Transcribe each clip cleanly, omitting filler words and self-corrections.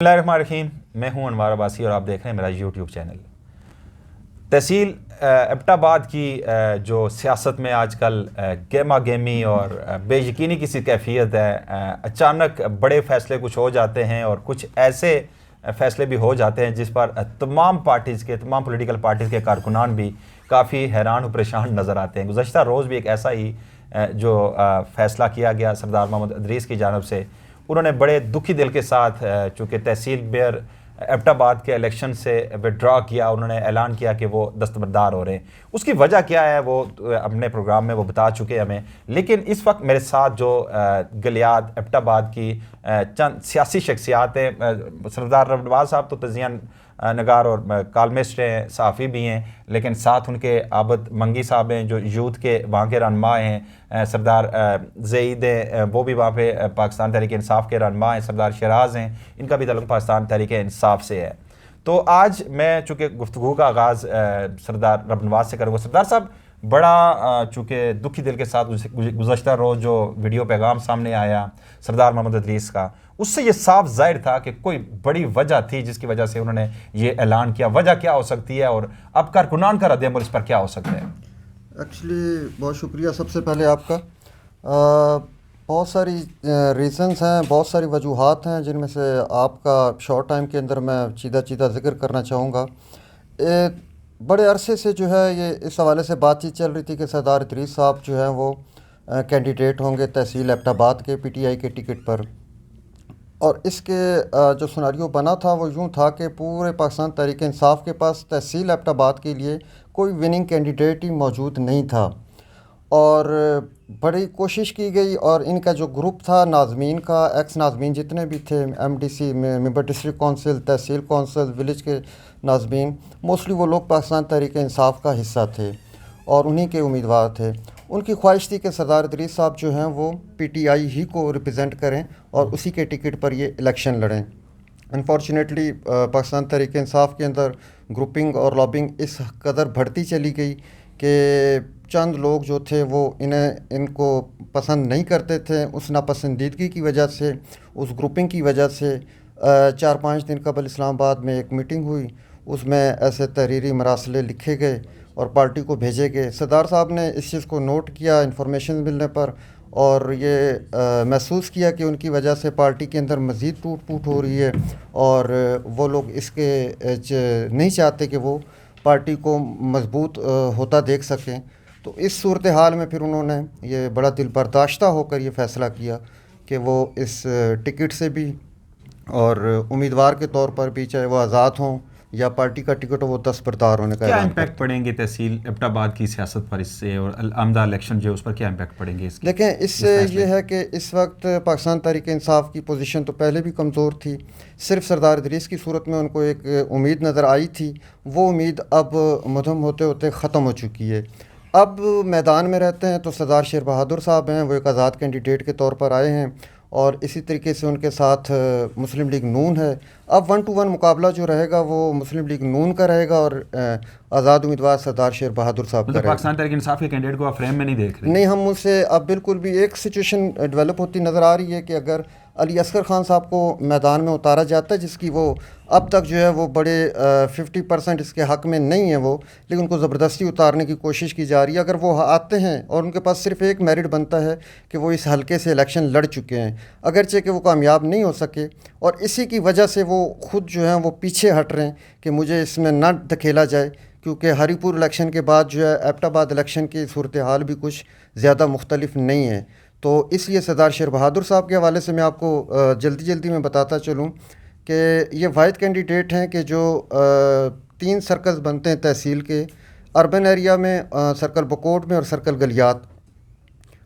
بسم اللہ الرحمن الرحیم، میں ہوں انوار عباسی اور آپ دیکھ رہے ہیں میرا یوٹیوب چینل۔ تحصیل ایبٹ آباد کی جو سیاست میں آج کل گہما گہمی اور بے یقینی کی سی کیفیت ہے، اچانک بڑے فیصلے کچھ ہو جاتے ہیں اور کچھ ایسے فیصلے بھی ہو جاتے ہیں جس پر تمام پولیٹیکل پارٹیز کے کارکنان بھی کافی حیران و پریشان نظر آتے ہیں۔ گزشتہ روز بھی ایک ایسا ہی جو فیصلہ کیا گیا سردار محمد ادریس کی جانب سے، انہوں نے بڑے دکھی دل کے ساتھ چونکہ تحصیل میئر ایبٹ آباد کے الیکشن سے وڈرا کیا، انہوں نے اعلان کیا کہ وہ دستبردار ہو رہے ہیں۔ اس کی وجہ کیا ہے وہ اپنے پروگرام میں وہ بتا چکے ہمیں، لیکن اس وقت میرے ساتھ جو گلیاد ایبٹ آباد کی چند سیاسی شخصیات ہیں، سردار ربنواز صاحب تو تجزیہ نگار اور کالمسٹ ہیں، صحافی بھی ہیں، لیکن ساتھ ان کے عابد منگی صاحب ہیں جو یوتھ کے وہاں کے رہنما ہیں، سردار زید ہیں وہ بھی وہاں پہ پاکستان تحریک انصاف کے رہنما ہیں، سردار شراز ہیں، ان کا بھی تعلق پاکستان تحریک انصاف سے ہے۔ تو آج میں چونکہ گفتگو کا آغاز سردار ربنواز سے کروں گا۔ سردار صاحب، بڑا چونکہ دکھی دل کے ساتھ گزشتہ روز جو ویڈیو پیغام سامنے آیا سردار محمد ادریس کا، اس سے یہ صاف ظاہر تھا کہ کوئی بڑی وجہ تھی جس کی وجہ سے انہوں نے یہ اعلان کیا۔ وجہ کیا ہو سکتی ہے اور اب کارکنان کا رد عمل اس پر کیا ہو سکتا ہے؟ ایکچولی بہت شکریہ سب سے پہلے آپ کا۔ بہت ساری ریزنز ہیں، بہت ساری وجوہات ہیں جن میں سے آپ کا شارٹ ٹائم کے اندر میں چیدہ ذکر کرنا چاہوں گا۔ بڑے عرصے سے جو ہے یہ اس حوالے سے بات چیت چل رہی تھی کہ سردار ادریس صاحب جو ہیں وہ کینڈیڈیٹ ہوں گے تحصیل ایبٹ آباد کے پی ٹی آئی کے ٹکٹ پر، اور اس کے جو سناریو بنا تھا وہ یوں تھا کہ پورے پاکستان تحریک انصاف کے پاس تحصیل ایبٹ آباد کے لیے کوئی وننگ کینڈیڈیٹ ہی موجود نہیں تھا، اور بڑی کوشش کی گئی، اور ان کا جو گروپ تھا ناظمین کا، ایکس ناظمین جتنے بھی تھے، ایم ڈی سی میں ممبر ڈسٹرکٹ کونسل، تحصیل کونسل، ولیج کے ناظمین، موسٹلی وہ لوگ پاکستان تحریک انصاف کا حصہ تھے اور انہی کے امیدوار تھے۔ ان کی خواہش تھی کہ سردار ادریس صاحب جو ہیں وہ پی ٹی آئی ہی کو ریپرزینٹ کریں اور اسی کے ٹکٹ پر یہ الیکشن لڑیں۔ انفارچونیٹلی پاکستان تحریک انصاف کے اندر گروپنگ اور لابنگ اس قدر بڑھتی چلی گئی کہ چند لوگ جو تھے وہ ان کو پسند نہیں کرتے تھے۔ اس ناپسندیدگی کی وجہ سے، اس گروپنگ کی وجہ سے 4-5 دن قبل اسلام آباد میں ایک میٹنگ ہوئی، اس میں ایسے تحریری مراسلے لکھے گئے اور پارٹی کو بھیجے گئے۔ سردار صاحب نے اس چیز کو نوٹ کیا انفارمیشن ملنے پر، اور یہ محسوس کیا کہ ان کی وجہ سے پارٹی کے اندر مزید ٹوٹ پھوٹ ہو رہی ہے، اور وہ لوگ اس کے نہیں چاہتے کہ وہ پارٹی کو مضبوط ہوتا دیکھ سکیں۔ تو اس صورتحال میں پھر انہوں نے یہ بڑا دل برداشتہ ہو کر یہ فیصلہ کیا کہ وہ اس ٹکٹ سے بھی اور امیدوار کے طور پر بھی، چاہے وہ آزاد ہوں یا پارٹی کا ٹکٹ ہو، وہ دستبردار ہونے کا کیا اعلان امپیکٹ پڑیں گے تحصیل ایبٹ آباد کی سیاست پر اس سے، اور آمدہ الیکشن جو ہے اس پر کیا امپیکٹ پڑیں گے اس کے؟ دیکھیں، اس سے یہ ہے کہ اس وقت پاکستان تحریک انصاف کی پوزیشن تو پہلے بھی کمزور تھی، صرف سردار ادریس کی صورت میں ان کو ایک امید نظر آئی تھی، وہ امید اب مدھم ہوتے ہوتے ختم ہو چکی ہے۔ اب میدان میں رہتے ہیں تو سردار شیر بہادر صاحب ہیں، وہ ایک آزاد کینڈیڈیٹ کے طور پر آئے ہیں، اور اسی طریقے سے ان کے ساتھ مسلم لیگ نون ہے۔ اب 1 to 1 مقابلہ جو رہے گا وہ مسلم لیگ نون کا رہے گا اور آزاد امیدوار سردار شیر بہادر صاحب کا رہے گا۔ پاکستان تحریک انصاف کے کینڈیڈیٹ کو آپ فریم میں نہیں دیکھ رہے؟ نہیں، ہم ان سے اب بالکل بھی ایک سچویشن ڈیولپ ہوتی نظر آ رہی ہے کہ اگر علی اصغر خان صاحب کو میدان میں اتارا جاتا ہے، جس کی وہ اب تک جو ہے وہ بڑے 50% اس کے حق میں نہیں ہیں وہ، لیکن ان کو زبردستی اتارنے کی کوشش کی جا رہی ہے۔ اگر وہ آتے ہیں اور ان کے پاس صرف ایک میرٹ بنتا ہے کہ وہ اس حلقے سے الیکشن لڑ چکے ہیں، اگرچہ کہ وہ کامیاب نہیں ہو سکے، اور اسی کی وجہ سے وہ خود جو ہیں وہ پیچھے ہٹ رہے ہیں کہ مجھے اس میں نہ دھکیلا جائے، کیونکہ ہری پور الیکشن کے بعد جو ہے ایبٹ آباد الیکشن کی صورتحال بھی کچھ زیادہ مختلف نہیں ہے۔ تو اس لیے سردار شیر بہادر صاحب کے حوالے سے میں آپ کو جلدی میں بتاتا چلوں کہ یہ واحد کینڈیڈیٹ ہیں کہ جو 3 سرکلز بنتے ہیں تحصیل کے، اربن ایریا میں سرکل بکوٹ میں اور سرکل گلیات۔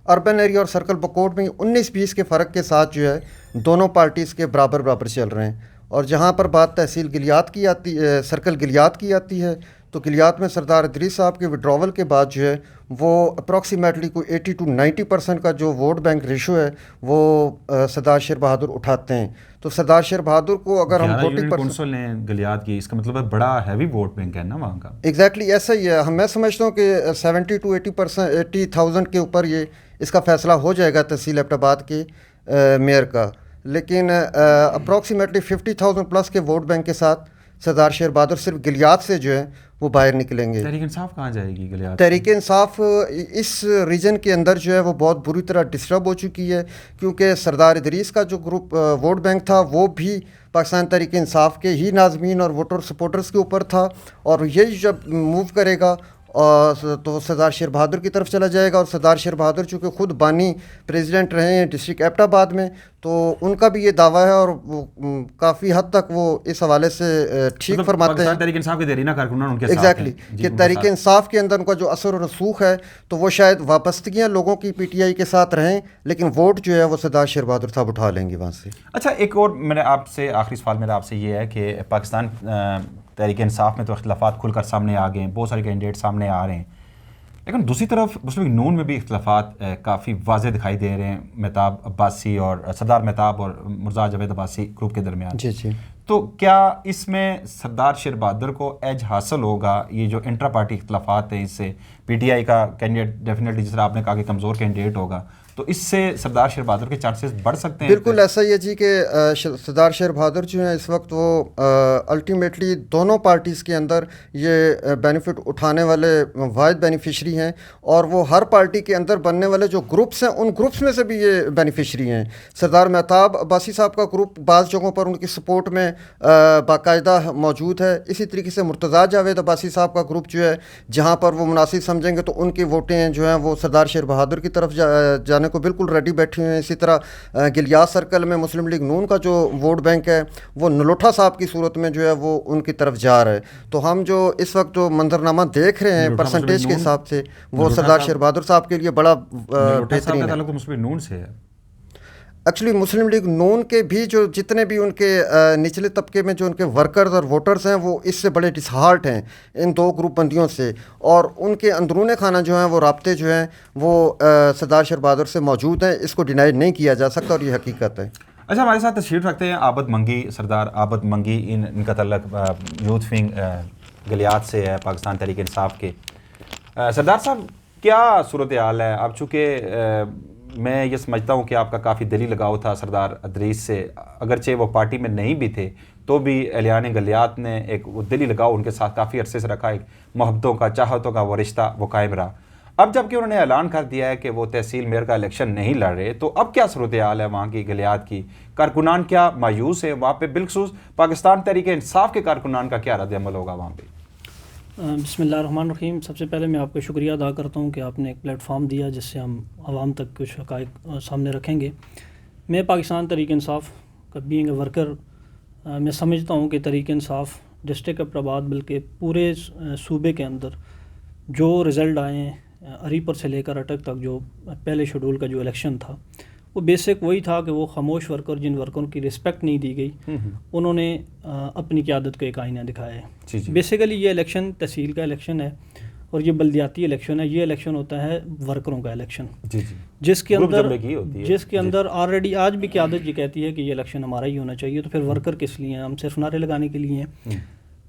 اربن ایریا اور سرکل بکوٹ میں 19-20 کے فرق کے ساتھ جو ہے دونوں پارٹیز کے برابر چل رہے ہیں، اور جہاں پر بات تحصیل گلیات کی آتی سرکل گلیات کی آتی ہے تو گلیات میں سردار ادریس صاحب کے وڈراول کے بعد جو ہے وہ اپروکسیمیٹلی کوئی 80 to 90% کا جو ووٹ بینک ریشو ہے وہ سردار شیر بہادر اٹھاتے ہیں۔ تو سردار شیر بہادر کو اگر ہم 40% ہیں گلیات کی، اس کا مطلب ہے بڑا ہیوی ووٹ بینک ہے نا وہاں کا۔ ایگزیکٹلی ایسا ہی ہے، میں سمجھتا ہوں کہ 70 to 80,000 کے اوپر یہ اس کا فیصلہ ہو جائے گا تحصیل ایبٹ آباد کے میئر کا۔ لیکن اپروکسیمیٹلی 50,000 پلس کے ووٹ بینک کے ساتھ سردار شیر بہادر صرف گلیات سے جو ہے وہ باہر نکلیں گے. تحریک انصاف کہاں جائے گی گلیات؟ تحریک انصاف اس ریجن کے اندر جو ہے وہ بہت بری طرح ڈسٹرب ہو چکی ہے، کیونکہ سردار ادریس کا جو گروپ ووٹ بینک تھا وہ بھی پاکستان تحریک انصاف کے ہی ناظمین اور ووٹر سپورٹرز کے اوپر تھا، اور یہی جب موو کرے گا تو سردار شیر بہادر کی طرف چلا جائے گا. اور سردار شیر بہادر چونکہ خود بانی پریزیڈنٹ رہے ہیں ڈسٹرکٹ ایبٹ آباد میں، تو ان کا بھی یہ دعویٰ ہے اور وہ کافی حد تک وہ اس حوالے سے ٹھیک فرماتے ہیں تحریک انصاف کے دیرینہ کارکنان ان کے ساتھ ایگزیکٹلی کہ تحریک انصاف کے اندر ان کا جو اثر و رسوخ ہے تو وہ شاید وابستگیاں لوگوں کی پی ٹی آئی کے ساتھ رہیں، لیکن ووٹ جو ہے وہ سردار شیر بہادر صاحب اٹھا لیں گے وہاں سے. اچھا، ایک اور میں نے آپ سے آخری سوال میرا آپ سے یہ ہے کہ پاکستان تحریک انصاف میں تو اختلافات کھل کر سامنے آ گئے ہیں، بہت سارے کینڈیڈیٹ سامنے آ رہے ہیں، لیکن دوسری طرف مسلم لیگ نون میں بھی اختلافات کافی واضح دکھائی دے رہے ہیں مہتاب عباسی اور سردار مہتاب اور مرزا جاوید عباسی گروپ کے درمیان. جی تو کیا اس میں سردار شیر بہادر کو ایج حاصل ہوگا؟ یہ جو انٹرا پارٹی اختلافات ہیں اس سے پی ٹی آئی کا کینڈیڈیٹ ڈیفینیٹلی، جس طرح آپ نے کہا کہ کمزور کینڈیڈیٹ ہوگا، تو اس سے سردار شیر بہادر کے چانسز بڑھ سکتے ہیں؟ بالکل ایسا ہی ہے جی کہ سردار شیر بہادر جو ہیں اس وقت وہ الٹیمیٹلی دونوں پارٹیز کے اندر یہ بینیفٹ اٹھانے والے واحد بینیفیشری ہیں، اور وہ ہر پارٹی کے اندر بننے والے جو گروپس ہیں ان گروپس میں سے بھی یہ بینیفیشری ہیں. سردار مہتاب عباسی صاحب کا گروپ بعض جگہوں پر ان کی سپورٹ میں باقاعدہ موجود ہے. اسی طریقے سے مرتضیٰ جاوید عباسی صاحب کا گروپ جو ہے جہاں پر وہ مناسب سمجھیں گے تو ان کی ووٹیں جو ہیں وہ سردار شیر بہادر کی طرف جانے کو بالکل ریڈی بیٹھے ہوئے ہیں. اسی طرح گلیات سرکل میں مسلم لیگ نون کا جو ووٹ بینک ہے وہ نلوٹھا صاحب کی صورت میں جو ہے وہ ان کی طرف جا رہا ہے. تو ہم جو اس وقت جو منظرنامہ دیکھ رہے ہیں پرسنٹیج کے حساب سے وہ سردار شیر بہادر صاحب کے لیے بڑا بہترین ہے. مسلم لیگ نون سے ہے ایکچولی مسلم لیگ نون کے بھی جو جتنے بھی ان کے نچلے طبقے میں جو ان کے ورکرز اور ووٹرز ہیں وہ اس سے بڑے ڈسہارٹ ہیں ان دو گروپ بندیوں سے، اور ان کے اندرون خانہ جو ہیں وہ رابطے جو ہیں وہ سردار شیر بہادر سے موجود ہیں. اس کو ڈینائی نہیں کیا جا سکتا اور یہ حقیقت ہے. اچھا، ہمارے ساتھ تشریف رکھتے ہیں عابد منگی، سردار عابد منگی. ان کا تعلق یوتھ ونگ گلیات سے ہے پاکستان تحریک انصاف کے. سردار صاحب، کیا صورتحال ہے؟ اب چونکہ میں یہ سمجھتا ہوں کہ آپ کا کافی دلی لگاؤ تھا سردار ادریس سے، اگرچہ وہ پارٹی میں نہیں بھی تھے تو بھی اہلیان گلیات نے ایک وہ دلی لگاؤ ان کے ساتھ کافی عرصے سے رکھا، ایک محبتوں کا، چاہتوں کا وہ رشتہ وہ قائم رہا. اب جب کہ انہوں نے اعلان کر دیا ہے کہ وہ تحصیل میئر کا الیکشن نہیں لڑ رہے، تو اب کیا صورتحال ہے وہاں کی گلیات کی؟ کارکنان کیا مایوس ہیں وہاں پہ؟ بالخصوص پاکستان تحریک انصاف کے کارکنان کا کیا رد عمل ہوگا وہاں پہ؟ بسم اللہ الرحمن الرحیم. سب سے پہلے میں آپ کا شکریہ ادا کرتا ہوں کہ آپ نے ایک پلیٹ فارم دیا جس سے ہم عوام تک کچھ حقائق سامنے رکھیں گے. میں پاکستان تحریک انصاف کا بینگ اے ورکر میں سمجھتا ہوں کہ تحریک انصاف ڈسٹرکٹ ایبٹ آباد بلکہ پورے صوبے کے اندر جو رزلٹ آئے ہیں اریپر سے لے کر اٹک تک، جو پہلے شیڈول کا جو الیکشن تھا وہ بیسک وہی تھا کہ وہ خاموش ورکر جن ورکروں کی رسپیکٹ نہیں دی گئی انہوں نے اپنی قیادت کا ایک آئینہ دکھایا ہے. بیسیکلی یہ الیکشن تحصیل کا الیکشن ہے اور یہ بلدیاتی الیکشن ہے. یہ الیکشن ہوتا ہے ورکروں کا الیکشن، جس کے اندر آلریڈی آج بھی قیادت یہ کہتی ہے کہ یہ الیکشن ہمارا ہی ہونا چاہیے. تو پھر ورکر کس لیے ہیں؟ ہم صرف نعرے لگانے کے لیے ہیں.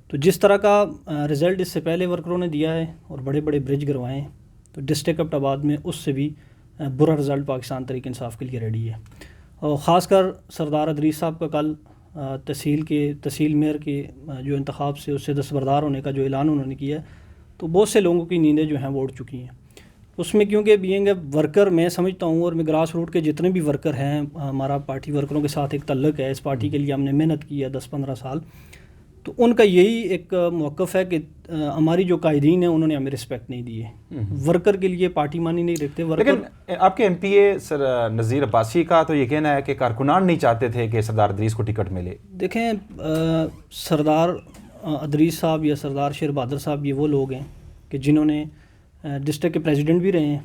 تو جس طرح کا رزلٹ اس سے پہلے ورکروں نے دیا ہے اور بڑے بڑے برج گروائے ہیں، تو ڈسٹرکٹ ایبٹ آباد میں اس سے بھی برا رزلٹ پاکستان تحریک انصاف کے لیے ریڈی ہے. اور خاص کر سردار ادریس صاحب کا کل تحصیل میئر کے جو انتخاب سے اس سے دستبردار ہونے کا جو اعلان انہوں نے کیا ہے، تو بہت سے لوگوں کی نیندیں جو ہیں وہ اڑ چکی ہیں اس میں. کیونکہ بینگ اے ورکر میں سمجھتا ہوں، اور میں گراس روٹ کے جتنے بھی ورکر ہیں، ہمارا پارٹی ورکروں کے ساتھ ایک تعلق ہے. اس پارٹی کے لیے ہم نے محنت کی ہے 10-15 سال. تو ان کا یہی ایک موقف ہے کہ ہماری جو قائدین ہیں انہوں نے ہمیں رسپیکٹ نہیں دی ہے. ورکر کے لیے پارٹی مانی نہیں رکھتے. لیکن آپ کے ایم پی اے سر نذیر عباسی کا تو یہ کہنا ہے کہ کارکنان نہیں چاہتے تھے کہ سردار ادریس کو ٹکٹ ملے. دیکھیں، سردار ادریس صاحب یا سردار شیر بہادر صاحب یہ وہ لوگ ہیں کہ جنہوں نے ڈسٹرکٹ کے پریزیڈنٹ بھی رہے ہیں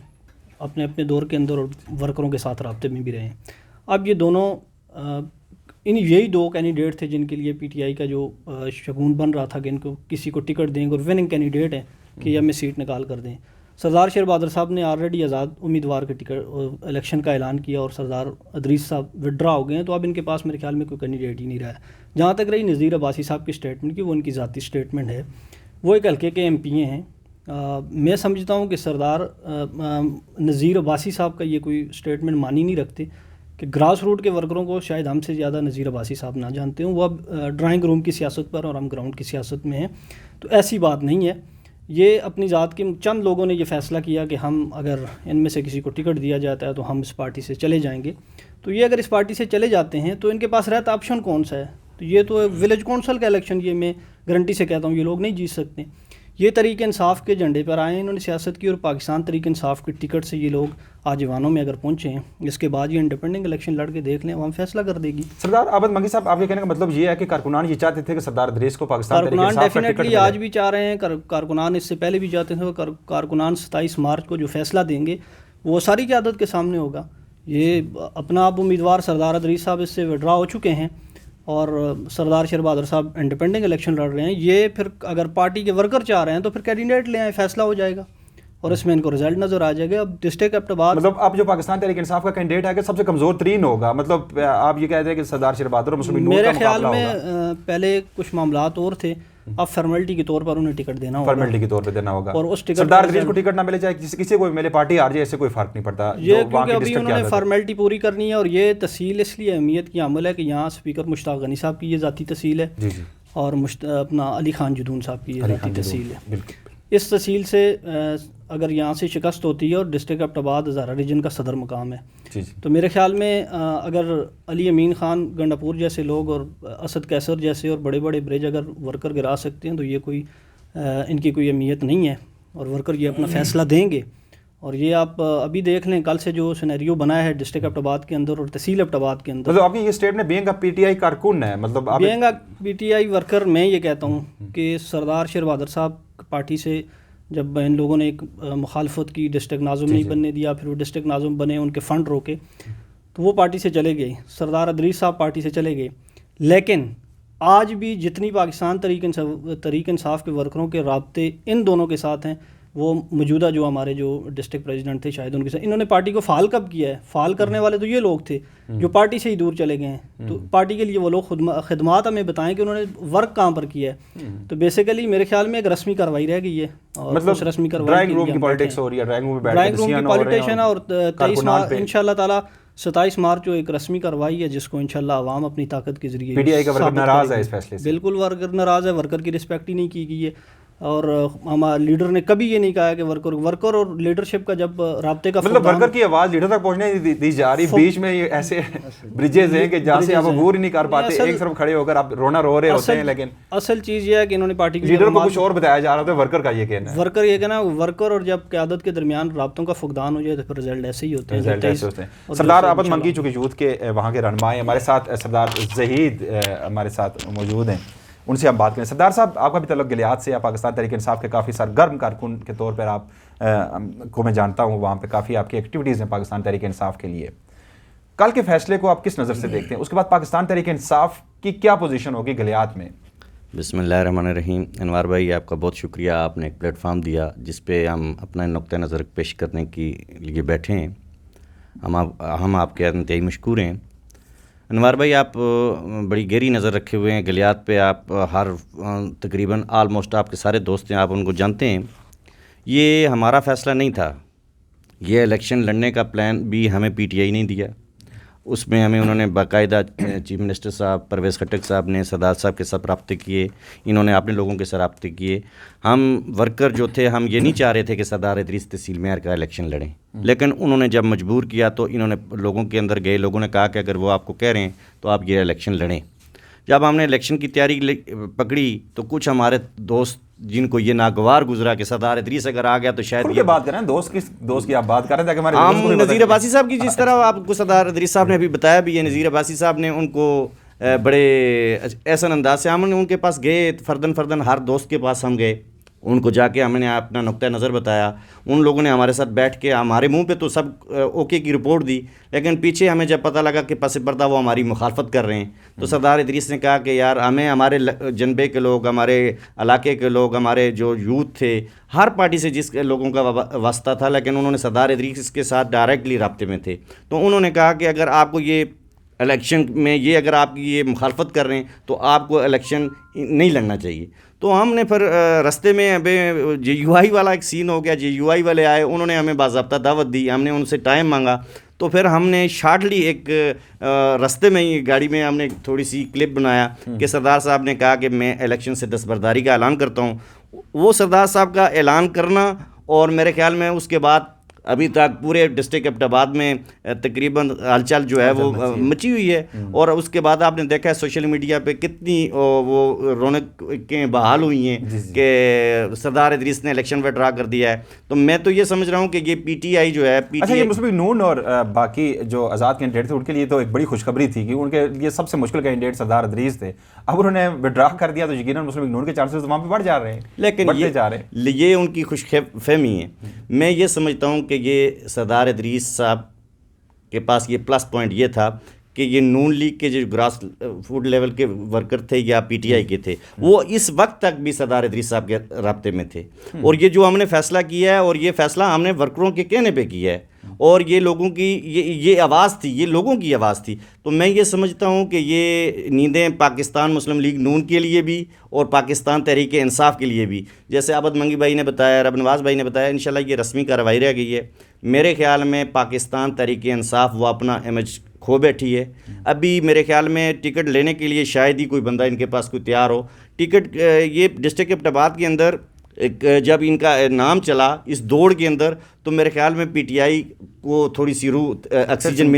اپنے دور کے اندر، اور ورکروں کے ساتھ رابطے میں بھی رہے ہیں. اب یہ دونوں یہی دو کینڈیڈیٹ تھے جن کے لیے پی ٹی آئی کا جو شگون بن رہا تھا کہ ان کو کسی کو ٹکٹ دیں گے، اور وننگ کینڈیڈیٹ ہیں کہ یہ ہمیں سیٹ نکال کر دیں. سردار شیر بہادر صاحب نے آلریڈی آزاد امیدوار کے ٹکٹ الیکشن کا اعلان کیا اور سردار ادریس صاحب ودرا ہو گئے ہیں. تو اب ان کے پاس میرے خیال میں کوئی کینڈیڈیٹ ہی نہیں رہا ہے. جہاں تک رہی نذیر عباسی صاحب کی اسٹیٹمنٹ کی، وہ ان کی ذاتی اسٹیٹمنٹ ہے. وہ ایک ہلکے کے ایم پی اے ہیں. میں سمجھتا ہوں کہ سردار نذیر عباسی صاحب کا یہ کوئی اسٹیٹمنٹ مانی نہیں رکھتے، کہ گراس روٹ کے ورکروں کو شاید ہم سے زیادہ نذیر عباسی صاحب نہ جانتے ہوں. وہ اب ڈرائنگ روم کی سیاست پر اور ہم گراؤنڈ کی سیاست میں ہیں. تو ایسی بات نہیں ہے. یہ اپنی ذات کے چند لوگوں نے یہ فیصلہ کیا کہ ہم اگر ان میں سے کسی کو ٹکٹ دیا جاتا ہے تو ہم اس پارٹی سے چلے جائیں گے. تو یہ اگر اس پارٹی سے چلے جاتے ہیں تو ان کے پاس رہتا آپشن کون سا ہے؟ تو یہ تو ولیج کونسل کا الیکشن، یہ میں گارنٹی سے کہتا ہوں یہ لوگ نہیں جیت سکتے. یہ تحریک انصاف کے جھنڈے پر آئے ہیں، انہوں نے سیاست کی، اور پاکستان تحریک انصاف کے ٹکٹ سے یہ لوگ آج ایوانوں میں اگر پہنچے ہیں. اس کے بعد یہ انڈیپینڈنٹ الیکشن لڑ کے دیکھ لیں، عوام فیصلہ کر دے گی. سردار عابد منگی صاحب، آپ کے کہنے کا مطلب یہ ہے کہ کارکنان یہ چاہتے تھے کہ سردار ادریس کو پاکستان تحریک کارکنان انصاف کا ٹکٹ ڈیفینیٹلی ملے؟ آج بھی چاہ رہے ہیں. کارکنان اس سے پہلے بھی چاہتے تھے. کارکنان 27 مارچ کو جو فیصلہ دیں گے وہ ساری قیادت کے سامنے ہوگا. یہ اپنا اب امیدوار سردار ادریس صاحب اس سے وڈرا ہو چکے ہیں اور سردار شیر بہادر صاحب انڈیپینڈنٹ الیکشن لڑ رہے ہیں. یہ پھر اگر پارٹی کے ورکر چاہ رہے ہیں تو پھر کینڈیڈیٹ لے آئیں، فیصلہ ہو جائے گا اور اس میں ان کو رزلٹ نظر آ جائے گا. اب ڈسٹرکٹ ایبٹاباد مطلب اب جو پاکستان تحریک انصاف کا کینڈیڈیٹ ہے کہ سب سے کمزور ترین ہوگا، مطلب آپ یہ کہتے ہیں کہ سردار شیر بہادر اور مسلم نور میرے کا خیال مقابلہ میں ہوگا؟ پہلے کچھ معاملات اور تھے، اب فارمیلٹی کے طور پر انہیں ٹکٹ دینا ہوگا. فارمیلٹی کے طور پہ دینا ہوگا. اور اس ٹکٹ سردار ادریس کو ٹکٹ نہ ملے، چاہے کسی کو ملے، پارٹی ہار جائے، اس سے کوئی فرق نہیں پڑتا. یہ کیونکہ ابھی انہوں نے فارمیلٹی پوری کرنی ہے. اور یہ تحصیل اس لیے اہمیت کی عمل ہے کہ یہاں اسپیکر مشتاق غنی صاحب کی یہ ذاتی تحصیل ہے جی جی، اور اپنا علی خان جدون صاحب کی یہ ذاتی تحصیل ہے. بالکل. اس تحصیل سے اگر یہاں سے شکست ہوتی ہے اور ڈسٹرکٹ ایبٹاباد ہزارہ ریجن کا صدر مقام ہے، جی جی، تو میرے خیال میں اگر علی امین خان گنڈاپور جیسے لوگ اور اسد کیسر جیسے اور بڑے بڑے برج اگر ورکر گرا سکتے ہیں تو یہ کوئی ان کی کوئی اہمیت نہیں ہے اور ورکر یہ اپنا فیصلہ دیں گے. اور یہ آپ ابھی دیکھ لیں کل سے جو سینیریو بنا ہے ڈسٹرکٹ ایبٹاباد کے اندر اور تحصیل ایبٹاباد کے اندر. مطلب آپ کی یہ اسٹیٹمنٹ بینگ کا پی ٹی آئی کارکن ہے، مطلب آپ being P T I worker میں یہ کہتا ہوں کہ سردار شیر بہادر صاحب پارٹی سے جب ان لوگوں نے ایک مخالفت کی، ڈسٹرکٹ ناظم نہیں بننے دیا، پھر وہ ڈسٹرکٹ ناظم بنے، ان کے فنڈ روکے، تو وہ پارٹی سے چلے گئے. سردار ادریس صاحب پارٹی سے چلے گئے. لیکن آج بھی جتنی پاکستان تحریک انصاف کے ورکروں کے رابطے ان دونوں کے ساتھ ہیں، وہ موجودہ جو ہمارے جو ڈسٹرکٹ پریزیڈنٹ تھے شاید ان کے ساتھ، انہوں نے پارٹی کو فعال کب کیا ہے؟ فعال کرنے والے تو یہ لوگ تھے جو پارٹی سے ہی دور چلے گئے ہیں. تو پارٹی کے لیے وہ لوگ خدمات ہمیں بتائیں کہ انہوں نے ورک کہاں پر کیا ہے. تو بیسیکلی میرے خیال میں ایک رسمی کارروائی رہ گئی ہے اور اس رسمی کارروائی ڈرائنگ روم کی پالیٹکس ہو رہی ہے، ڈرائنگ روم میں ڈرائنگ روم کی پالیٹیشن. اور 23 مارچ ان شاء اللہ تعالیٰ 27 مارچ جو ایک رسمی کارروائی ہے جس کو انشاءاللہ عوام اپنی طاقت کے ذریعے پی ٹی آئی کا ورکر ناراض ہے اس فیصلے سے. بالکل ورکر ناراض ہے. ورکر کی رسپیکٹ ہی نہیں کی گئی ہے اور ہمارے لیڈر نے کبھی یہ نہیں کہا کہ ورکر اور لیڈرشپ کا جب رابطے کا مطلب ورکر کی آواز لیڈر تک پہنچنے دی جا رہی، بیچ میں یہ ایسے بریجز ہیں کہ جہاں سے آپ عبور ہی نہیں کر پاتے، ایک طرف کھڑے ہو کر آپ رونا رو رہے ہوتے ہیں. لیکن اصل چیز یہ ہے کہ انہوں نے پارٹی لیڈر کو کچھ اور بتایا جا رہا تھا، ورکر کا یہ کہنا ہے. ورکر یہ کہنا ورکر اور جب قیادت کے درمیان رابطوں کا فقدان ہو جائے تو پھر رزلٹ ایسے ہی ہوتے ہیں. سردار عابد منگی چونکہ یوتھ کے وہاں کے رہنما ہیں، ہمارے ساتھ سردار زہید ہمارے ساتھ موجود ہیں، ان سے ہم بات کریں. سردار صاحب، آپ کا بھی تعلق گلیات سے، آپ پاکستان تحریک انصاف کے کافی سرگرم کارکن کے طور پر آپ کو میں جانتا ہوں، وہاں پہ کافی آپ کی ایکٹیویٹیز ہیں پاکستان تحریک انصاف کے لیے. کل کے فیصلے کو آپ کس نظر سے دیکھتے ہیں؟ اس کے بعد پاکستان تحریک انصاف کی کیا پوزیشن ہوگی گلیات میں؟ بسم اللہ الرحمن الرحیم. انوار بھائی، آپ کا بہت شکریہ، آپ نے ایک پلیٹ فارم دیا جس پہ ہم اپنا نقطہ نظر پیش کرنے کے لیے بیٹھے ہیں. ہم آپ کے انتہائی مشکور ہیں. انوار بھائی، آپ بڑی گہری نظر رکھے ہوئے ہیں گلیات پہ. آپ ہر تقریباً آلموسٹ آپ کے سارے دوست ہیں، آپ ان کو جانتے ہیں. یہ ہمارا فیصلہ نہیں تھا. یہ الیکشن لڑنے کا پلان بھی ہمیں پی ٹی آئی نہیں دیا. اس میں ہمیں انہوں نے باقاعدہ چیف منسٹر صاحب پرویز خٹک صاحب نے سردار صاحب کے ساتھ رابطے کیے، انہوں نے اپنے لوگوں کے ساتھ رابطے کیے. ہم ورکر جو تھے، ہم یہ نہیں چاہ رہے تھے کہ سردار ادریس تحصیل میئر کا الیکشن لڑیں، لیکن انہوں نے جب مجبور کیا تو انہوں نے لوگوں کے اندر گئے، لوگوں نے کہا کہ اگر وہ آپ کو کہہ رہے ہیں تو آپ یہ الیکشن لڑیں. جب ہم نے الیکشن کی تیاری پکڑی تو کچھ ہمارے دوست جن کو یہ ناگوار گزرا کہ سردار ادریس اگر آ گیا تو شاید یہ بات کریں دوست کی آپ بات کریں تاکہ ہمارے ہم نذیر عباسی صاحب کی، جس طرح آپ کو سردار ادریس صاحب نے ابھی بتایا بھی، یہ نذیر عباسی صاحب نے ان کو بڑے احسن انداز سے ہم نے ان کے پاس گئے، فردن ہر دوست کے پاس ہم گئے، ان کو جا کے ہم نے اپنا نقطہ نظر بتایا. ان لوگوں نے ہمارے ساتھ بیٹھ کے ہمارے منہ پہ تو سب اوکے کی رپورٹ دی، لیکن پیچھے ہمیں جب پتہ لگا کہ پس پردہ وہ ہماری مخالفت کر رہے ہیں تو سردار ادریس نے کہا کہ یار ہمیں ہمارے جنبے کے لوگ، ہمارے علاقے کے لوگ، ہمارے جو یوتھ تھے، ہر پارٹی سے جس لوگوں کا واسطہ تھا، لیکن انہوں نے سردار ادریس کے ساتھ ڈائریکٹلی رابطے میں تھے. تو انہوں نے کہا کہ اگر آپ کو یہ الیکشن میں اگر آپ کی یہ مخالفت کر رہے ہیں تو آپ کو الیکشن نہیں لڑنا چاہیے. تو ہم نے پھر رستے میں جے یو آئی والا ایک سین ہو گیا. جے یو آئی والے آئے، انہوں نے ہمیں باضابطہ دعوت دی، ہم نے ان سے ٹائم مانگا تو پھر ہم نے شارٹلی ایک رستے میں ہی گاڑی میں ہم نے تھوڑی سی کلپ بنایا کہ سردار صاحب نے کہا کہ میں الیکشن سے دستبرداری کا اعلان کرتا ہوں. وہ سردار صاحب کا اعلان کرنا اور میرے خیال میں اس کے بعد ابھی تک پورے ڈسٹرکٹ ایبٹ آباد میں تقریباً ہلچل جو ہے وہ مچی ہوئی ہے. اور اس کے بعد آپ نے دیکھا ہے سوشل میڈیا پہ کتنی وہ رونقیں بحال ہوئی ہیں کہ سردار ادریس نے الیکشن پہ ڈرا کر دیا ہے. تو میں تو یہ سمجھ رہا ہوں کہ یہ پی ٹی آئی جو ہے اچھا یہ مسلم لیگ نون اور باقی جو آزاد کینڈیڈیٹ تھے ان کے لیے تو ایک بڑی خوشخبری تھی کہ ان کے لیے سب سے مشکل کینڈیڈیٹ سردار ادریس تھے. اب انہوں نے وڈرا کر دیا تو یقیناً مسلم لیگ نون کے چانسز وہاں پہ بڑھ جا رہے ہیں, لیکن یہ ان کی خوش فہمی ہے. میں یہ سمجھتا ہوں کہ یہ سردار ادریس صاحب کے پاس یہ پلس پوائنٹ یہ تھا کہ یہ نون لیگ کے جو گراس فوڈ لیول کے ورکر تھے یا پی ٹی آئی کے تھے وہ اس وقت تک بھی سردار ادریس صاحب کے رابطے میں تھے. اور یہ جو ہم نے فیصلہ کیا ہے اور یہ فیصلہ ہم نے ورکروں کے کہنے پہ کیا ہے اور یہ لوگوں کی یہ آواز تھی, یہ لوگوں کی آواز تھی. تو میں یہ سمجھتا ہوں کہ یہ نیندیں پاکستان مسلم لیگ نون کے لیے بھی اور پاکستان تحریک انصاف کے لیے بھی, جیسے عابد منگی بھائی نے بتایا, رب نواز بھائی نے بتایا, انشاءاللہ یہ رسمی کارروائی رہ گئی ہے. میرے خیال میں پاکستان تحریک انصاف وہ اپنا امیج کھو بیٹھی ہے. ابھی میرے خیال میں ٹکٹ لینے کے لیے شاید ہی کوئی بندہ ان کے پاس کوئی تیار ہو. ٹکٹ یہ ڈسٹرکٹ ایبٹ آباد کے اندر جب ان کا نام چلا اس دوڑ کے اندر تو میرے خیال میں پی ٹی آئی کو تھوڑی سی روح آکسیجن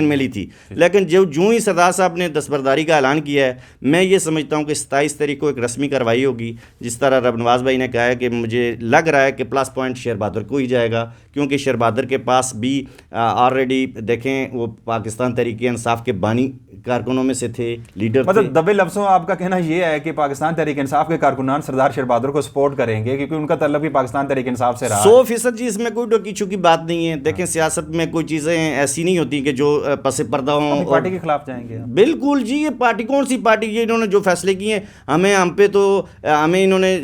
ملی تھی. لیکن جو ہی سردار صاحب نے دستبرداری کا اعلان کیا ہے, میں یہ سمجھتا ہوں کہ 27 تاریخ کو ایک رسمی کارروائی ہوگی. جس طرح رب نواز بھائی نے کہا ہے کہ مجھے لگ رہا ہے کہ پلس پوائنٹ شیر بہادر کو ہی جائے گا, کیونکہ شیر بہادر کے پاس بھی آلریڈی دیکھیں وہ پاکستان تحریک انصاف کے بانی کارکنوں میں سے تھے, لیڈر تھے. مطلب دبے لفظوں آپ کا کہنا یہ ہے کہ پاکستان تحریک انصاف کے کارکنان سردار شیر بہادر کو سپورٹ کریں گے کیونکہ ان کا تعلق بھی پاکستان تحریک انصاف سے رہا 100%. جی اس میں کوئی ڈوکی چھوکی بات نہیں ہے. دیکھیں سیاست میں کوئی چیزیں ایسی نہیں ہوتی کہ جو پس پردہ ہوں پارٹی کے خلاف جائیں گے. بالکل جی, یہ پارٹی کون سی پارٹی, یہ انہوں نے جو فیصلے کیے ہیں ہم پہ تو ہمیں انہوں نے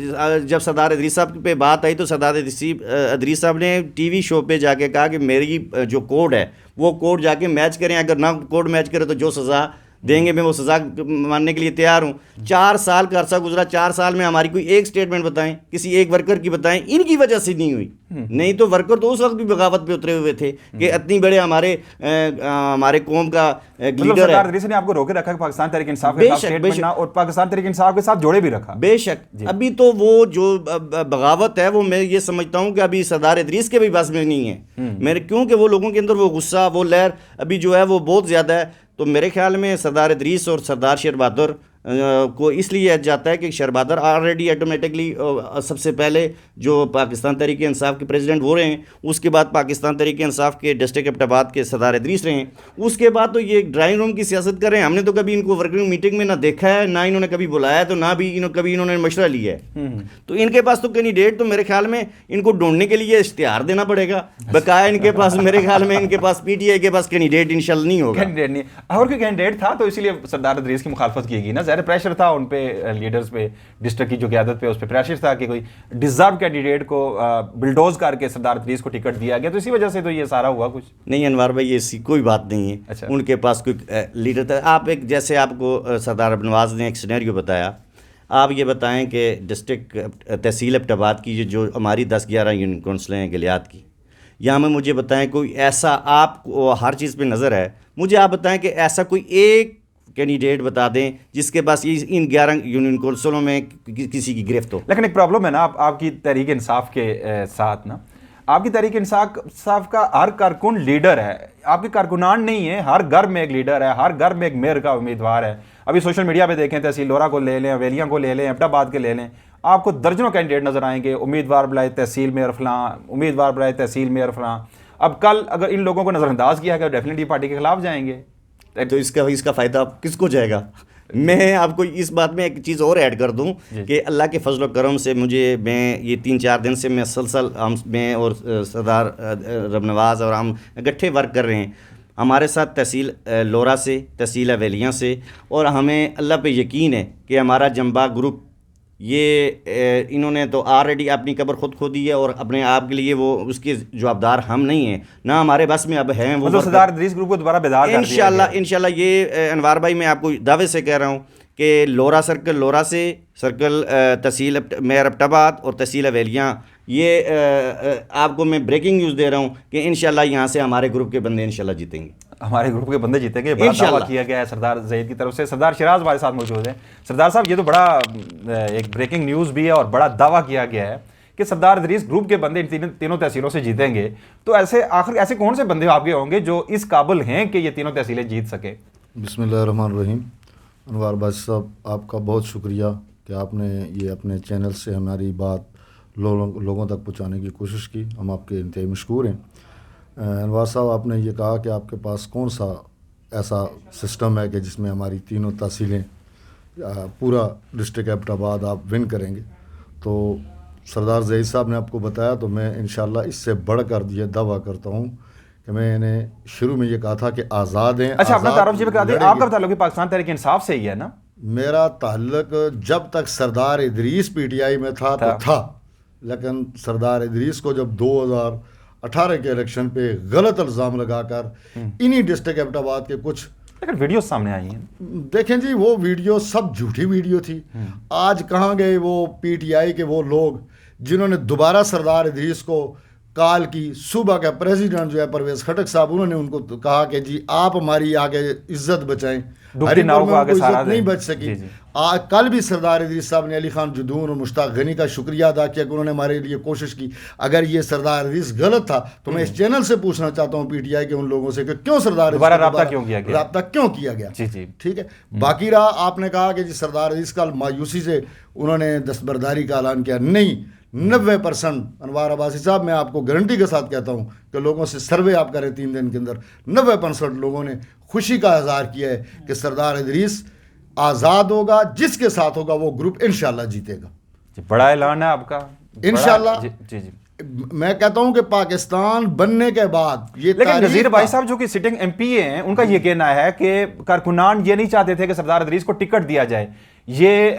جب سردار ادریس صاحب پہ بات آئی تو سردار ادریس صاحب نے ٹی وی شو پہ جا کے کہا کہ میری جو کوڈ ہے وہ کوڈ جا کے میچ کریں, اگر نہ کوڈ میچ کرے تو جو سزا دیں گے میں وہ سزا ماننے کے لیے تیار ہوں. 4 سال کا عرصہ گزرا, 4 سال میں ہماری کوئی ایک سٹیٹمنٹ بتائیں, کسی ایک ورکر کی بتائیں, ان کی وجہ سے نہیں ہوئی. نہیں تو ورکر تو اس وقت بھی بغاوت پہ اترے ہوئے تھے کہ اتنی بڑے ہمارے قوم کا لیڈر ہے. سردار ادریس نے آپ کو روکے رکھا کہ پاکستان تحریک انصاف کے خلاف سٹیٹمنٹ نہ, اور پاکستان تحریک انصاف کے ساتھ جوڑے بھی رکھا. بے شک ابھی تو وہ جو بغاوت ہے وہ میں یہ سمجھتا ہوں کہ ابھی سردار ادریس کے بھی بس میں نہیں ہے میرے, کیونکہ وہ لوگوں کے اندر وہ غصہ وہ لہر ابھی جو ہے وہ بہت زیادہ ہے. تو میرے خیال میں سردار ادریس اور سردار شیر بہادر کو اس لیے جاتا ہے کہ شیر بہادر آلریڈی آٹومیٹکلی سب سے پہلے جو پاکستان تحریک انصاف کے پریزیڈنٹ وہ رہے ہیں, اس کے بعد پاکستان تحریک انصاف کے ڈسٹرکٹ ایبٹ آباد کے سردار ادریس رہے ہیں, اس کے بعد تو یہ ڈرائنگ روم کی سیاست کر رہے ہیں. ہم نے تو کبھی ان کو ورکنگ میٹنگ میں نہ دیکھا ہے, نہ انہوں نے کبھی بلایا, تو نہ بھی کبھی انہوں نے مشورہ لیا ہے. تو ان کے پاس تو کینڈیڈیٹ تو میرے خیال میں ان کو ڈھونڈنے کے لیے اشتہار دینا پڑے گا. بقایا ان کے پاس میرے خیال میں ان کے پاس پی ٹی آئی کے پاس کینڈیڈیٹ انشاءاللہ نہیں ہوگا. کینڈیڈیٹ نہیں, اور کوئی کینڈیڈیٹ تھا تو اسی لیے سردار ادریس کی مخالفت کی گئی نا. ظاہر پریشر تھا ان پہ, لیڈرز پہ, ڈسٹرکٹ کی جو قیادت پہ اس پہ پریشر تھا کہ کوئی ڈیزرو کینڈیڈیٹ کو بلڈوز کر کے سردار ادریس کو ٹکٹ دیا گیا, تو اسی وجہ سے تو یہ سارا ہوا. کچھ نہیں انوار بھائی, ایسی کوئی بات نہیں ہے. اچھا, ان کے پاس کوئی لیڈر تھا. آپ ایک جیسے آپ کو سردار رب نواز نے ایک سینیریو بتایا, آپ یہ بتائیں کہ ڈسٹرکٹ تحصیل ایبٹ آباد کی جو ہماری 10-11 یونین کونسلیں ہیں گلیات کی, یہاں میں مجھے بتائیں کوئی ایسا, آپ کو ہر چیز پہ نظر ہے, مجھے آپ بتائیں کہ ایسا کوئی ایک کینڈیڈیٹ بتا دیں جس کے پاس ان 11 یونین کونسلوں میں کسی کی گرفت ہو. لیکن ایک پرابلم ہے نا آپ کی تحریک انصاف کے ساتھ نا, آپ کی تحریک انصاف کا ہر کارکن لیڈر ہے, آپ کے کارکنان نہیں ہیں. ہر گھر میں ایک لیڈر ہے, ہر گھر میں ایک میئر کا امیدوار ہے. ابھی سوشل میڈیا پہ دیکھیں, تحصیل لورا کو لے لیں, ویلیاں کو لے لیں, ایبٹ آباد کے لے لیں, آپ کو درجنوں کینڈیڈیٹ نظر آئیں گے, امیدوار بلائے تحصیل میئر فلاں, امیدوار بلائے تحصیل میئر فلاں. اب کل اگر ان لوگوں کو نظر انداز کیا گیا ڈیفینیٹلی پارٹی کے خلاف جائیں گے. تو اس کا فائدہ کس کو جائے گا؟ میں آپ کو اس بات میں ایک چیز اور ایڈ کر دوں کہ اللہ کے فضل و کرم سے میں یہ 3-4 دن سے میں مسلسل میں اور سردار رب نواز اور ہم اکٹھے ورک کر رہے ہیں. ہمارے ساتھ تحصیل لورا سے, تحصیل ویلیاں سے, اور ہمیں اللہ پہ یقین ہے کہ ہمارا جنبا گروپ یہ انہوں نے تو آلریڈی اپنی قبر خود کھودی ہے, اور اپنے آپ کے لیے وہ اس کے جوابدار ہم نہیں ہیں, نہ ہمارے بس میں اب ہیں. وہ سردار ادریس گروپ کو دوبارہ بیدار کر دیا انشاءاللہ. یہ انوار بھائی میں آپ کو دعوے سے کہہ رہا ہوں کہ لورا سے سرکل تحصیل میئر ایبٹ آباد اور تحصیل ویلیاں یہ آپ کو میں بریکنگ نیوز دے رہا ہوں کہ انشاءاللہ یہاں سے ہمارے گروپ کے بندے انشاءاللہ جیتیں گے. ہمارے گروپ کے بندے جیتیں گے. بڑا دعویٰ کیا گیا ہے سردار زید کی طرف سے. سردار شیراز ہمارے ساتھ موجود ہیں. سردار صاحب یہ تو بڑا ایک بریکنگ نیوز بھی ہے اور بڑا دعویٰ کیا گیا ہے کہ سردار ادریس گروپ کے بندے ان تینوں تحصیلوں سے جیتیں گے. تو ایسے کون سے بندے آپ کے ہوں گے جو اس قابل ہیں کہ یہ تینوں تحصیلیں جیت سکیں؟ بسم اللہ الرحمن الرحیم. انوار بادشاہ صاحب آپ کا بہت شکریہ کہ آپ نے یہ اپنے چینل سے ہماری بات لوگوں تک پہنچانے کی کوشش کی. ہم آپ کے انتہائی مشکور ہیں. انوار صاحب آپ نے یہ کہا کہ آپ کے پاس کون سا ایسا سسٹم ہے کہ جس میں ہماری تینوں تحصیلیں پورا ڈسٹرکٹ ایبٹ آباد آپ ون کریں گے. تو سردار زید صاحب نے آپ کو بتایا تو میں انشاءاللہ اس سے بڑھ کر یہ دعویٰ کرتا ہوں کہ میں نے شروع میں یہ کہا تھا کہ آزاد ہیں. اچھا اپنا تعارف جی بتا دیں. آپ کا تعلق پاکستان تحریک انصاف سے ہی ہے نا؟ میرا تعلق جب تک سردار ادریس پی ٹی آئی میں تھا تو تھا، لیکن سردار ادریس کو جب 2018 کے الیکشن پہ غلط الزام لگا کر انہی ڈسٹرکٹ ایبٹ آباد کے کچھ لیکن ویڈیو سامنے آئی ہیں. دیکھیں جی وہ ویڈیو سب جھوٹی ویڈیو تھی. آج کہاں گئے وہ پی ٹی آئی کے وہ لوگ جنہوں نے دوبارہ سردار ادریس کو کال کی؟ صوبہ کا پریزیڈنٹ جو ہے پرویز خٹک صاحب، انہوں نے ان کو کہا کہ جی آپ ہماری آگے عزت بچائیں. ہری پور میں کوئی عزت نہیں بچ سکی. کل بھی سردار ادریس صاحب نے علی خان جدون اور مشتاق غنی کا شکریہ ادا کیا کہ انہوں نے ہمارے لیے کوشش کی. اگر یہ سردار ادریس غلط تھا تو میں اس چینل سے پوچھنا چاہتا ہوں پی ٹی آئی کے ان لوگوں سے کہ کیوں سردار ادریس رابطہ کیوں کیا گیا؟ ٹھیک ہے. باقی رہا آپ نے کہا کہ جی سردار ادریس کا مایوسی سے انہوں نے دستبرداری کا اعلان کیا. نہیں، 90% انوار عباسی صاحب میں آپ کو گارنٹی کے ساتھ کہتا ہوں کہ لوگوں سے سروے آپ کریں 3 دن کے اندر 90% لوگوں نے خوشی کا اظہار کیا ہے کہ سردار ادریس آزاد ہوگا. جس کے ساتھ ہوگا وہ گروپ انشاءاللہ جیتے گا. بڑا اعلان ہے آپ کا انشاءاللہ. جی میں کہتا ہوں کہ پاکستان بننے کے بعد یہ لیکن نذیر بھائی صاحب جو کہ سٹنگ ایم پی اے ہیں، ان کا یہ کہنا ہے کہ کارکنان یہ نہیں چاہتے تھے کہ سردار ادریس کو ٹکٹ دیا جائے. یہ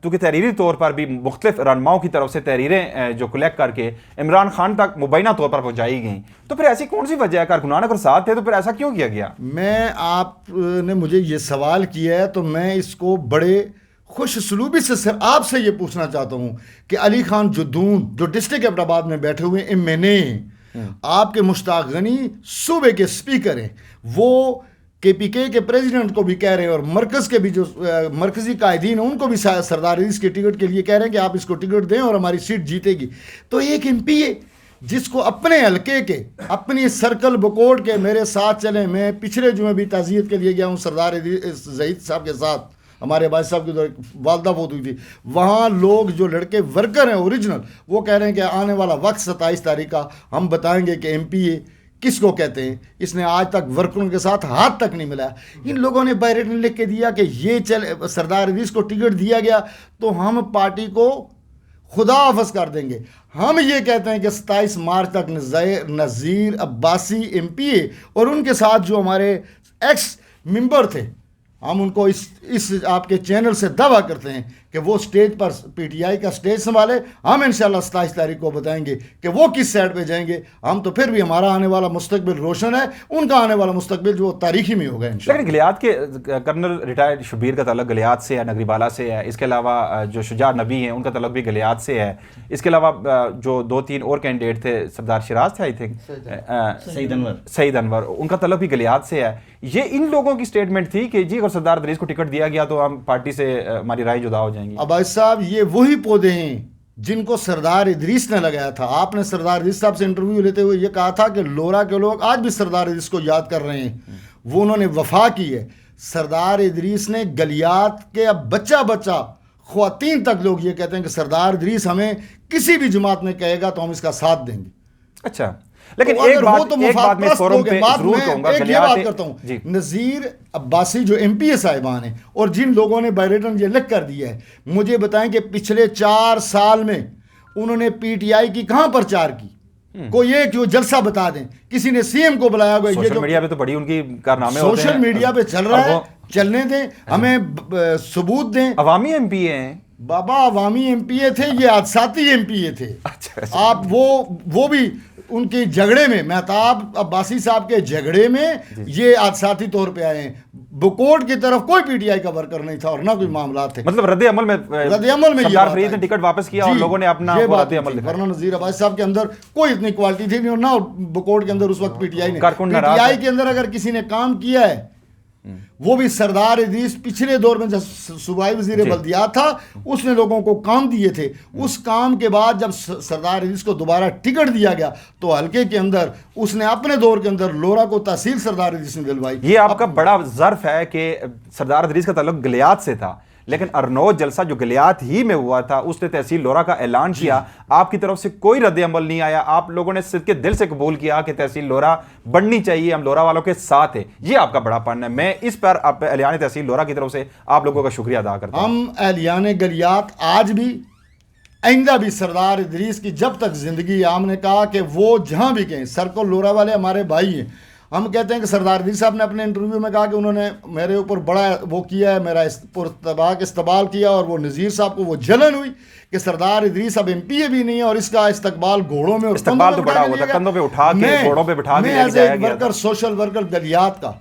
کیونکہ تحریری طور پر بھی مختلف رہنماؤں کی طرف سے تحریریں جو کلیکٹ کر کے عمران خان تک مبینہ طور پر پہنچائی گئیں. تو پھر ایسی کون سی وجہ ہے؟ کارکنان اگر ساتھ تھے تو پھر ایسا کیوں کیا گیا؟ میں آپ نے مجھے یہ سوال کیا ہے تو میں اس کو بڑے خوش سلوبی سے آپ سے یہ پوچھنا چاہتا ہوں کہ علی خان جدون جو ڈسٹرکٹ ایبٹ آباد میں بیٹھے ہوئے ایم این اے ہیں، آپ کے مشتاق غنی صوبے کے اسپیکر ہیں، وہ کے پی کے پریزیڈنٹ کو بھی کہہ رہے ہیں اور مرکز کے بھی جو مرکزی قائدین ہیں ان کو بھی سردار ادریس کے ٹکٹ کے لیے کہہ رہے ہیں کہ آپ اس کو ٹکٹ دیں اور ہماری سیٹ جیتے گی. تو ایک ایم پی اے جس کو اپنے حلقے کے اپنی سرکل بکوٹ کے میرے ساتھ چلیں، میں پچھلے جمعے بھی تعزیت کے لیے گیا ہوں سردار زید صاحب کے ساتھ. ہمارے بھائی صاحب کی والدہ فوت ہوئی تھی. وہاں لوگ جو لڑکے ورکر ہیں اوریجنل، وہ کہہ رہے ہیں کہ آنے والا وقت 27 تاریخ کا ہم بتائیں گے کہ ایم پی اے کس کو کہتے ہیں. اس نے آج تک ورکروں کے ساتھ ہاتھ تک نہیں ملا. ان لوگوں نے بائیرٹن لکھ کے دیا کہ یہ سردار ادریس کو ٹکٹ دیا گیا تو ہم پارٹی کو خدا حافظ کر دیں گے. ہم یہ کہتے ہیں کہ 27 مارچ تک نذیر عباسی ایم پی اے اور ان کے ساتھ جو ہمارے ایکس ممبر تھے، ہم ان کو اس آپ کے چینل سے دعویٰ کرتے ہیں کہ وہ stage per P T I کا سٹیج سنبھالے. ہم انشاءاللہ 27 تاریخ کو بتائیں گے کہ وہ کس سائڈ پہ جائیں گے. ہم تو پھر بھی ہمارا آنے والا مستقبل روشن ہے، ان کا آنے والا مستقبل جو تاریخی میں ہوگا انشاءاللہ. لیکن گلیات کے کرنل ریٹائرڈ شبیر کا تعلق گلیات سے ہے، نگری بالا سے ہے. اس کے علاوہ جو شجاع نبی ہیں ان کا تعلق بھی گلیات سے ہے. اس کے علاوہ جو 2-3 اور کینڈیڈیٹ تھے، سردار شیراز تھے آئی تھنک، سعید انور، ان کا تعلق بھی گلیات سے ہے. یہ ان لوگوں کی سٹیٹمنٹ تھی کہ جی اگر سردار ادریس کو ٹکٹ دیا گیا تو ہم پارٹی سے ہماری رائے جدا ہو جائیں گی. عباس صاحب یہ وہی پودے ہیں جن کو سردار ادریس نے لگایا تھا. آپ نے سردار ادریس صاحب سے انٹرویو لیتے ہوئے یہ کہا تھا کہ لورا کے لوگ آج بھی سردار ادریس کو یاد کر رہے ہیں. وہ انہوں نے وفا کی ہے. سردار ادریس نے گلیات کے اب بچہ خواتین تک لوگ یہ کہتے ہیں کہ سردار ادریس ہمیں کسی بھی جماعت میں کہے گا تو ہم اس کا ساتھ دیں گے. اچھا لیکن ایک بات میں فورم پہ ضرور کہوں گا، یہ بات کرتا ہوں، نذیر عباسی جو ایم پی اے صاحبان ہیں اور جن لوگوں نے بائیرٹن یہ لکھ کر دیا ہے، مجھے بتائیں کہ پچھلے 4 سال میں انہوں نے پی ٹی آئی کی کہاں پرچار کی؟ کوئی ایک جو جلسہ بتا دیں. کسی نے سی ایم کو بلایا ہوا، سوشل میڈیا پہ تو بڑی ان کی کارنامے ہوتے ہیں، سوشل میڈیا پہ چل رہا ہے، چلنے دیں، ہمیں ثبوت دیں. عوامی ایم پی اے ہیں بابا، عوامی ایم پی اے تھے، یہ حادثاتی ایم پی اے تھے. آپ وہ بھی ان کے جھگڑے میں، مہتاب عباسی صاحب کے جھگڑے میں یہ حادثاتی طور پہ آئے ہیں. بکوٹ کی طرف کوئی پی ٹی آئی کا ورکر نہیں تھا اور نہ کوئی معاملات تھے. مطلب رد عمل میں سردار فرید نے ٹکٹ واپس کیا اور لوگوں نے اپنا رد عمل دکھایا. ورنہ نذیر عباسی صاحب کے اندر کوئی اتنی کوالٹی تھی نہیں اور نہ بکوٹ کے اندر اس وقت پی ٹی آئی نے. پی ٹی آئی کے اندر اگر کسی نے کام کیا ہے وہ بھی سردار ادریس پچھلے دور میں جب صوبائی وزیر بلدیات تھا اس نے لوگوں کو کام دیے تھے. اس کام کے بعد جب سردار ادریس کو دوبارہ ٹکٹ دیا گیا تو حلقے کے اندر اس نے اپنے دور کے اندر لورا کو تحصیل سردار ادریس نے دلوائی. یہ آپ کا بڑا ظرف ہے کہ سردار ادریس کا تعلق گلیات سے تھا لیکن ارنوج جلسہ جو گلیات ہی میں ہوا تھا اس نے تحصیل لورا کا اعلان کیا, آپ کی طرف سے کوئی رد عمل نہیں آیا, آپ لوگوں نے صدقے دل سے قبول کیا کہ تحصیل لورا بڑھنی چاہیے, ہم لورا والوں کے ساتھ ہیں. یہ آپ کا بڑا پن ہے. میں اس پر اہلیان تحصیل لورا کی طرف سے آپ لوگوں کا شکریہ ادا کرتا ہوں. ہم اہلیان گلیات آج بھی آئندہ بھی سردار ادریس کی جب تک زندگی, ہم نے کہا کہ وہ جہاں بھی گئے, سرکل لورا والے ہمارے بھائی ہیں. ہم کہتے ہیں کہ سردار ادریس صاحب نے اپنے انٹرویو میں کہا کہ انہوں نے میرے اوپر بڑا وہ کیا ہے, میرا پرتباک استقبال کیا, اور وہ نذیر صاحب کو وہ جلن ہوئی کہ سردار ادریس اب ایم پی اے بھی نہیں ہے اور اس کا استقبال گھوڑوں میں اور استقبال تو بڑا ہوا تھا, کندھوں پہ اٹھا کے گھوڑوں پہ بٹھا کے لے جایا گیا تھا. سوشل ورکر گلیات کا,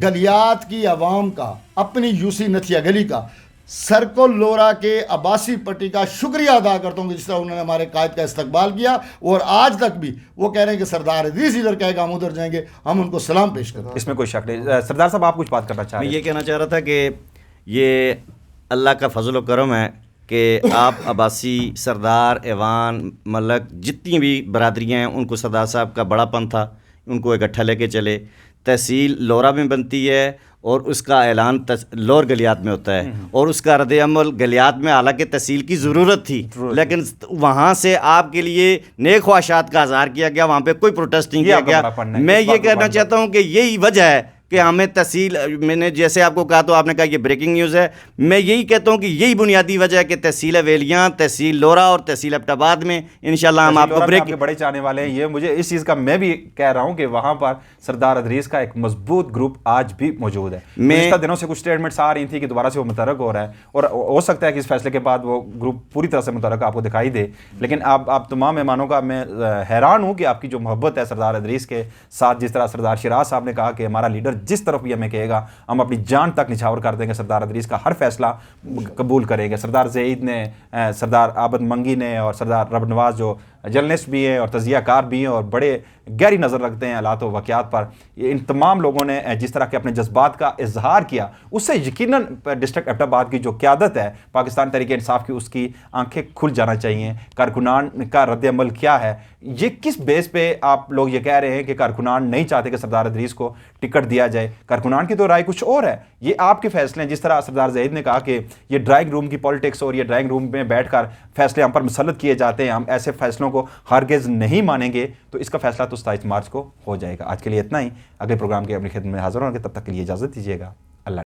گلیات کی عوام کا, اپنی یوسی نتھیا گلی کا, سرکل لورا کے عباسی پٹی کا شکریہ ادا کرتا ہوں کہ جس طرح انہوں نے ہمارے قائد کا استقبال کیا, اور آج تک بھی وہ کہہ رہے ہیں کہ سردار ادریس ادھر کہے گا ہم ادھر جائیں گے, ہم ان کو سلام پیش کرتے ہیں. اس میں کوئی شک نہیں. سردار صاحب آپ کچھ بات کرنا چاہ رہے ہیں؟ میں یہ کہنا چاہ رہا تھا کہ یہ اللہ کا فضل و کرم ہے کہ آپ عباسی, سردار, ایوان, ملک, جتنی بھی برادریاں ہیں ان کو سردار صاحب کا بڑا پن تھا, ان کو اکٹھا لے کے چلے. تحصیل لورا میں بنتی ہے اور اس کا اعلان لور گلیات میں ہوتا ہے, اور اس کا رد عمل گلیات میں, حالانکہ تحصیل کی ضرورت تھی لیکن وہاں سے آپ کے لیے نیک خواہشات کا اظہار کیا گیا, وہاں پہ کوئی پروٹیسٹ نہیں کیا گیا. میں یہ کہنا چاہتا ہوں کہ یہی وجہ ہے کہ ہمیں تحصیل, میں نے جیسے آپ کو کہا تو آپ نے کہا یہ بریکنگ نیوز ہے, میں یہی کہتا ہوں کہ یہی بنیادی وجہ ہے کہ تحصیل ویلیاں, تحصیل لورا اور تحصیل ایبٹ آباد میں انشاءاللہ ہم آپ کو کے بڑے چاہنے والے ہیں. یہ مجھے اس چیز کا میں بھی کہہ رہا ہوں کہ وہاں پر سردار ادریس کا ایک مضبوط گروپ آج بھی موجود ہے. گزشتہ دنوں سے کچھ سٹیٹمنٹس آ رہی تھی کہ دوبارہ سے وہ متحرک ہو رہا ہے, اور ہو سکتا ہے کہ اس فیصلے کے بعد وہ گروپ پوری طرح سے متحرک آپ کو دکھائی دے. لیکن آپ تمام مہمانوں کا میں حیران ہوں کہ آپ کی جو محبت ہے سردار ادریس کے ساتھ, جس طرح سردار شیراز صاحب نے کہا کہ ہمارا لیڈر جس طرف بھی ہمیں کہے گا ہم اپنی جان تک نچھاور کر دیں گے, سردار ادریس کا ہر فیصلہ قبول کریں گے. سردار زید نے, سردار عابد منگی نے, اور سردار رب نواز جو جرنلسٹ بھی ہیں اور تجزیہ کار بھی ہیں اور بڑے گہری نظر رکھتے ہیں حالات و واقعات پر, ان تمام لوگوں نے جس طرح کے اپنے جذبات کا اظہار کیا, اس سے یقیناً ڈسٹرکٹ ایبٹ آباد کی جو قیادت ہے پاکستان تحریک انصاف کی, اس کی آنکھیں کھل جانا چاہیے. کارکنان کا رد عمل کیا ہے, یہ کس بیس پہ آپ لوگ یہ کہہ رہے ہیں کہ کارکنان نہیں چاہتے کہ سردار ادریس کو ٹکٹ دیا جائے؟ کارکنان کی تو رائے کچھ اور ہے, یہ آپ کے فیصلے ہیں. جس طرح سردار زید نے کہا کہ یہ ڈرائنگ روم کی پالیٹکس اور یہ ڈرائنگ روم میں بیٹھ کر فیصلے ہم پر مسلط کیے جاتے ہیں, ہم ایسے فیصلوں کو ہرگز نہیں مانیں گے, تو اس کا فیصلہ تو 27 مارچ کو ہو جائے گا. آج کے لیے اتنا ہی, اگلے پروگرام کے اپنی خدمت میں حاضر ہوں گے, تب تک کے لیے اجازت دیجیے گا. اللہ